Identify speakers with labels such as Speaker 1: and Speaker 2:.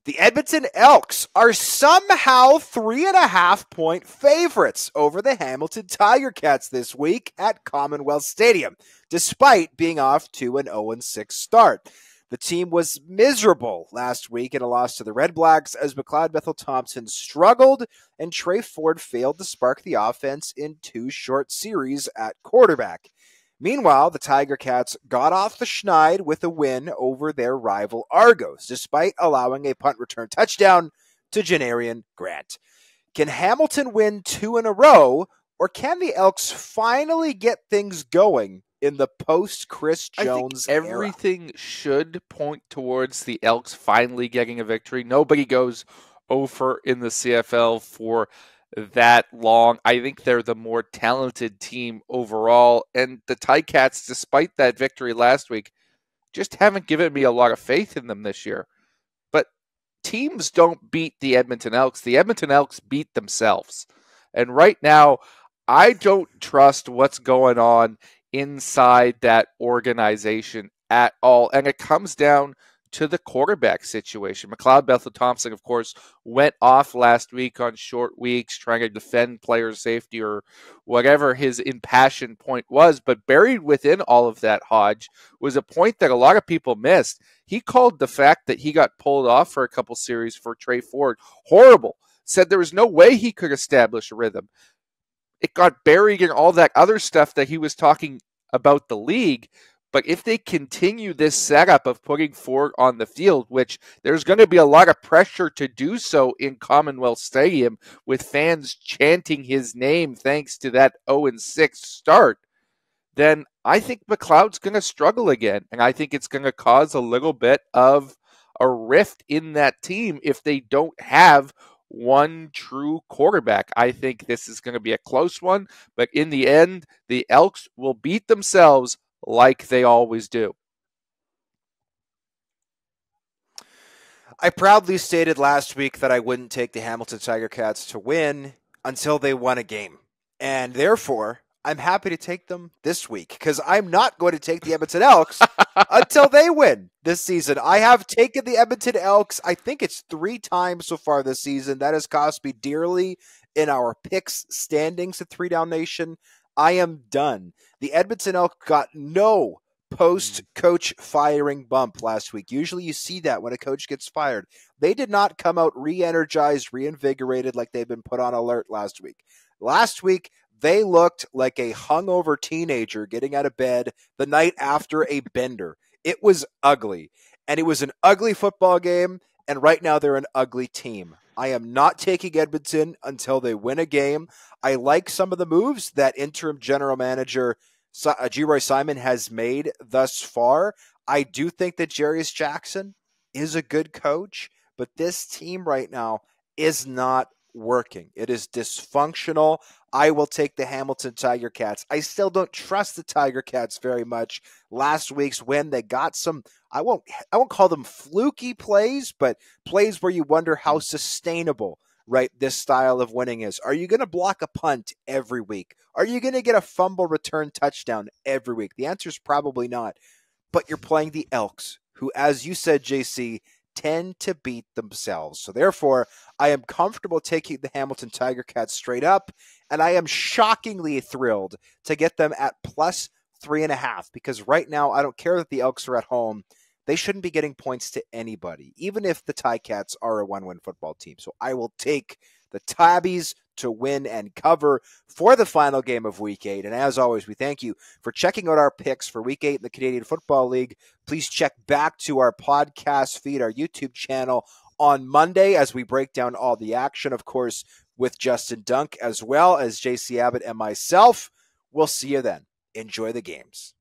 Speaker 1: The Edmonton Elks are somehow 3.5-point favorites over the Hamilton Tiger Cats this week at Commonwealth Stadium, despite being off to an 0-6 start. The team was miserable last week in a loss to the Red Blacks as McLeod Bethel-Thompson struggled and Trey Ford failed to spark the offense in 2 short series at quarterback. Meanwhile, the Tiger Cats got off the schneid with a win over their rival Argos, despite allowing a punt return touchdown to Janarian Grant. Can Hamilton win 2 in a row, or can the Elks finally get things going in the post-Chris Jones
Speaker 2: era? I think everything should point towards the Elks finally getting a victory. Nobody goes over in the CFL for that long. I think they're the more talented team overall. And the Ticats, despite that victory last week, just haven't given me a lot of faith in them this year. But teams don't beat the Edmonton Elks. The Edmonton Elks beat themselves. And right now, I don't trust what's going on inside that organization at all. And it comes down to the quarterback situation. McLeod Bethel-Thompson, of course, went off last week on short weeks trying to defend player safety or whatever his impassioned point was. But buried within all of that, Hodge, was a point that a lot of people missed. He called the fact that he got pulled off for a couple series for Trey Ford horrible. Said there was no way he could establish a rhythm. It got buried in all that other stuff that he was talking about the league. But if they continue this setup of putting Ford on the field, which there's going to be a lot of pressure to do so in Commonwealth Stadium with fans chanting his name thanks to that 0-6 start, then I think McLeod's going to struggle again. And I think it's going to cause a little bit of a rift in that team if they don't have one true quarterback. I think this is going to be a close one, but in the end, the Elks will beat themselves like they always do.
Speaker 1: I proudly stated last week that I wouldn't take the Hamilton Tiger Cats to win until they won a game. And therefore, I'm happy to take them this week because I'm not going to take the Edmonton Elks until they win this season. I have taken the Edmonton Elks, I think it's 3 times so far this season. That has cost me dearly in our picks standings at 3 Down Nation. I am done. The Edmonton Elks got no post-coach firing bump last week. Usually you see that when a coach gets fired. They did not come out re-energized, reinvigorated like they've been put on alert last week. Last week, they looked like a hungover teenager getting out of bed the night after a bender. It was ugly. And it was an ugly football game, and right now they're an ugly team. I am not taking Edmonton until they win a game. I like some of the moves that interim general manager G. Roy Simon has made thus far. I do think that Jarius Jackson is a good coach, but this team right now is not working. It is dysfunctional. I will take the Hamilton Tiger Cats. I still don't trust the Tiger Cats very much. Last week's win, they got some, I won't call them fluky plays, but plays where you wonder how sustainable, right, this style of winning is. Are you going to block a punt every week? Are you going to get a fumble return touchdown every week? The answer is probably not. But you're playing the Elks, who, as you said, JC, tend to beat themselves. So therefore, I am comfortable taking the Hamilton Tiger Cats straight up, and I am shockingly thrilled to get them at plus 3.5, because right now, I don't care that the Elks are at home. They shouldn't be getting points to anybody, even if the Ticats are a 1-win football team. So I will take the Tabbies to win and cover for the final game of Week 8. And as always, we thank you for checking out our picks for Week 8 in the Canadian Football League. Please check back to our podcast feed, our YouTube channel on Monday as we break down all the action, of course, with Justin Dunk as well as JC Abbott and myself. We'll see you then. Enjoy the games.